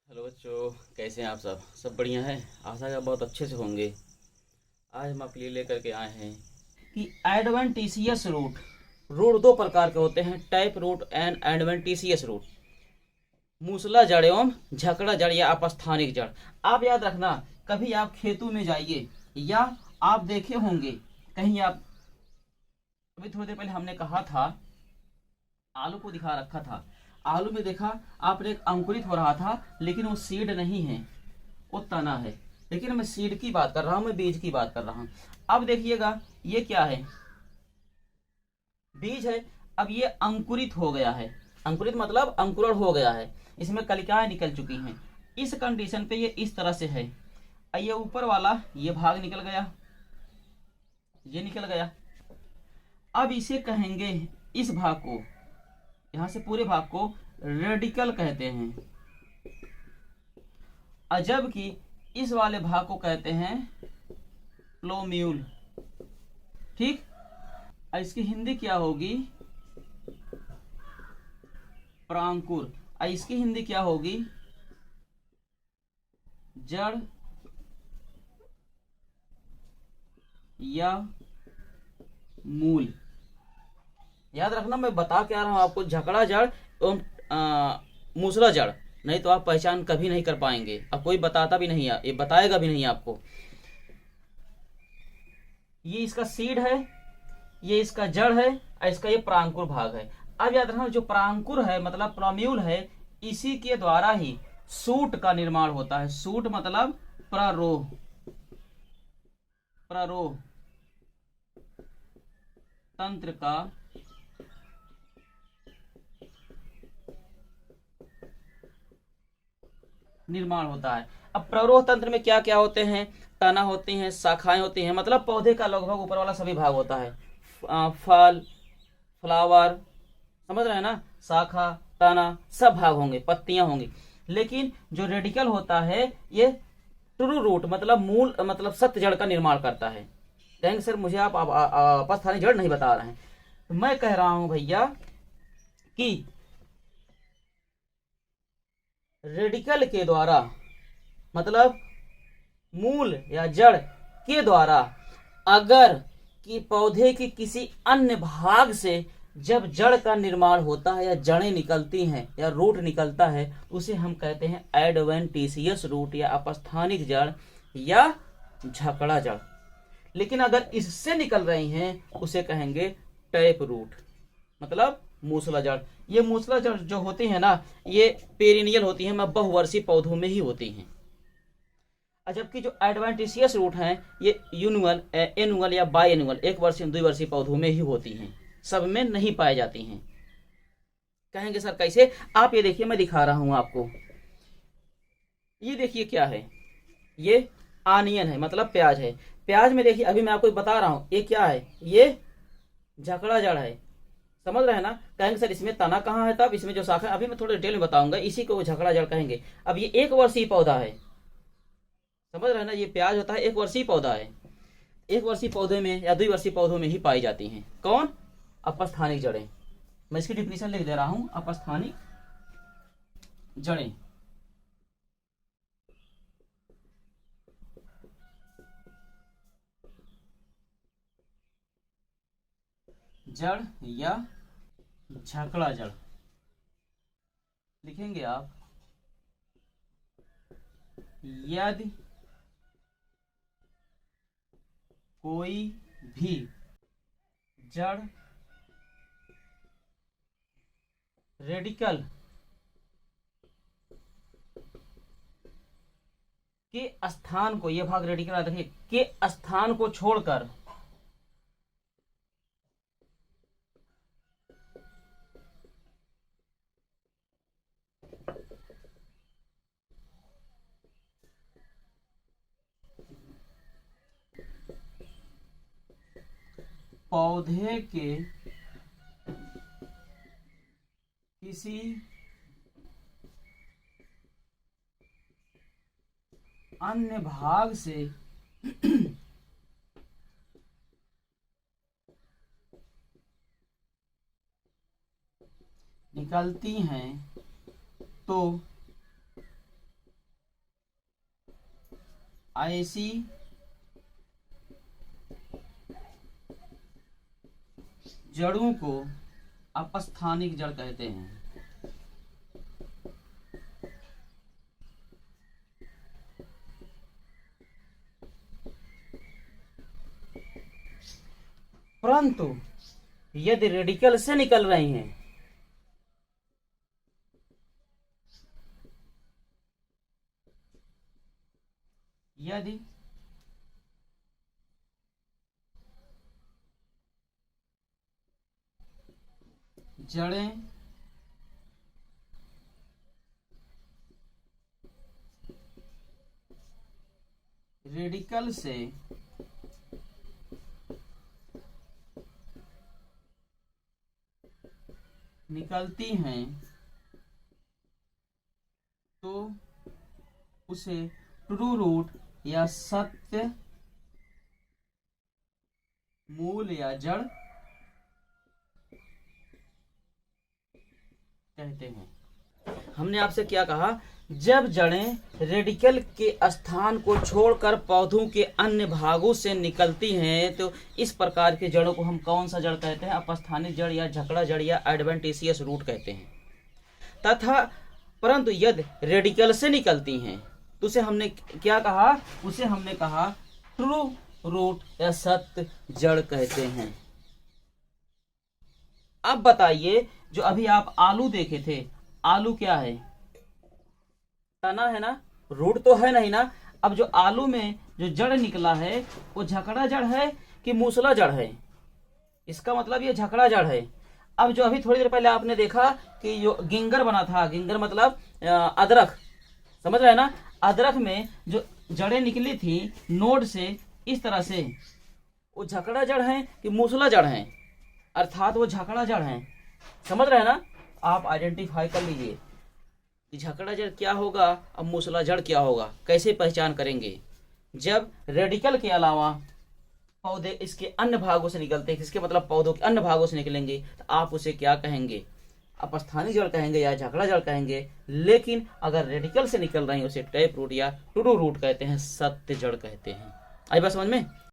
Hello बच्चों, कैसे हैं आप? सब बढ़िया है। आशा है बहुत अच्छे से होंगे। आज हम आपके लिए लेकर के आए हैं कि एडवेंटिशियस रूट। रूट दो प्रकार के होते हैं, tap root and adventitious root. मूसला जड़ एवं झकड़ा जड़ या अपस्थानिक जड़। आप याद रखना, कभी आप खेतों में जाइए या आप देखे होंगे कहीं आप, अभी थोड़ी देर पहले हमने कहा था, आलू को दिखा रखा था। आलू में देखा आपने, एक अंकुरित हो रहा था, लेकिन वो सीड नहीं है, वो तना है। लेकिन मैं सीड की बात कर रहा हूं, मैं बीज की बात कर रहा हूं। अब देखिएगा, ये क्या है? बीज है। अब ये अंकुरित हो गया है। अंकुरित मतलब अंकुरण हो गया है, इसमें कलिकाएं निकल चुकी हैं। इस कंडीशन पे ये इस तरह से है। ये ऊपर वाला ये भाग निकल गया, ये निकल गया। अब इसे कहेंगे, इस भाग को, यहां से पूरे भाग को रेडिकल कहते हैं। अजब कि इस वाले भाग को कहते हैं प्लोम्यूल। ठीक। इसकी हिंदी क्या होगी? प्रांकुर। इसकी हिंदी क्या होगी? जड़ या मूल। याद रखना, मैं बता के आ रहा हूं आपको, झकड़ा जड़ एवं मूसला जड़। नहीं तो आप पहचान कभी नहीं कर पाएंगे। अब कोई बताता भी नहीं, ये बताएगा भी नहीं आपको। ये इसका सीड है, ये इसका जड़ है, और इसका ये प्रांकुर भाग है। अब याद रखना, जो प्रांकुर है मतलब प्रोम्यूल है, इसी के द्वारा ही सूट का निर्माण होता है। सूट मतलब प्ररोह। प्ररोह तंत्र का निर्माण होता है। अब प्ररोह तंत्र में क्या क्या होते हैं? तना होती हैं, शाखाएं होती हैं, मतलब पौधे का लगभग ऊपर वाला सभी भाग होता है। फल, फ्लावर, समझ रहे हैं ना? शाखा, तना, सब भाग होंगे, पत्तियां होंगी। लेकिन जो रेडिकल होता है, ये ट्रू रूट मतलब मूल मतलब सत्य जड़ का निर्माण करता है। कहेंगे सर मुझे आप अपस्थानिक जड़ नहीं बता रहे हैं। तो मैं कह रहा हूं भैया कि रेडिकल के द्वारा मतलब मूल या जड़ के द्वारा, अगर कि पौधे के किसी अन्य भाग से जब जड़ का निर्माण होता है या जड़ें निकलती हैं या रूट निकलता है, उसे हम कहते हैं एडवेंटिशियस रूट या अपस्थानिक जड़ या झकड़ा जड़। लेकिन अगर इससे निकल रही हैं, उसे कहेंगे टैप रूट मतलब मूसला जड़। ये मूसला जड़ जो होती है ना, ये पेरिनियल होती है, मतलब बहुवर्षीय पौधों में ही होती हैं। जबकि जो एडवेंटिशियस रूट हैं, ये यूनुअल, एनुअल या बाई एनुअल, एक वर्षीय द्विवर्षीय पौधों में ही होती हैं, सब में नहीं पाई जाती हैं। कहेंगे सर कैसे? आप ये देखिए, मैं दिखा रहा हूं आपको। ये देखिए क्या है? ये आनियन है मतलब प्याज है। प्याज में देखिए, अभी मैं आपको बता रहा हूं, ये क्या है? ये झकड़ा जड़ है। समझ रहे हैं ना? कहेंगे सर इसमें तना कहाँ है? तब इसमें जो शाखा, अभी मैं थोड़ा डिटेल में बताऊंगा, इसी को झकड़ा जड़ कहेंगे। अब ये एक वर्षीय पौधा है, समझ रहे हैं ना? ये प्याज होता है, एक वर्षीय पौधा है। एक वर्षीय पौधे में या द्विवर्षीय पौधों में ही पाई जाती हैं। कौन? अपस्थानिक जड़ें। मैं इसकी डिफिनेशन लिख दे रहा हूं, अपस्थानिक जड़ें। जड़ या झकड़ा जड़ लिखेंगे आप। यदि कोई भी जड़ रेडिकल के स्थान को, यह भाग रेडिकल देखिए, के स्थान को छोड़कर पौधे के किसी अन्य भाग से निकलती हैं, तो ऐसी जड़ों को अपस्थानिक जड़ कहते हैं। परंतु यदि रेडिकल से निकल रही हैं यदि जड़ें रेडिकल से निकलती हैं तो उसे ट्रू रूट या सत्य मूल या जड़ कहते हैं। हमने आपसे क्या कहा, जब जड़ें रेडिकल के स्थान को छोड़कर पौधों के अन्य भागों से निकलती हैं तो इस प्रकार के जड़ों को हम कौन सा जड़ कहते हैं? अपस्थानिक जड़ या झकड़ा जड़ या एडवेंटिशियस रूट कहते हैं। तथा परंतु यदि रेडिकल से निकलती हैं तो उसे हमने क्या कहा? उसे हमने कहा ट्रू रूट या सत्य जड़ कहते हैं। अब बताइए, जो अभी आप आलू देखे थे, आलू क्या है? तना है ना, रूट तो है नहीं ना। अब जो आलू में जो जड़ निकला है वो झकड़ा जड़ है कि मूसला जड़ है? इसका मतलब ये झकड़ा जड़ है। अब जो अभी थोड़ी देर पहले आपने देखा कि जो गिंगर बना था, गिंगर मतलब अदरक, समझ रहे हैं ना? अदरक में जो जड़ें निकली थी नोड से, इस तरह से, वो झकड़ा जड़ है कि मूसला जड़ है? अर्थात वो झकड़ा जड़ है। समझ रहे हैं ना? आप आइडेंटिफाई कर लीजिए कि झकड़ा जड़ क्या होगा और मूसला जड़ क्या होगा। कैसे पहचान करेंगे? जब रेडिकल के अलावा पौधे इसके अन्य भागों से निकलते हैं, इसके मतलब पौधों के अन्य भागों से निकलेंगे, तो आप उसे क्या कहेंगे? अपस्थानिक जड़ कहेंगे या झकड़ा जड़ कहेंगे। लेकिन अगर रेडिकल से निकल रही है उसे टैप रूट या टू रूट कहते हैं, सत्य जड़ कहते हैं। आई बात समझ में?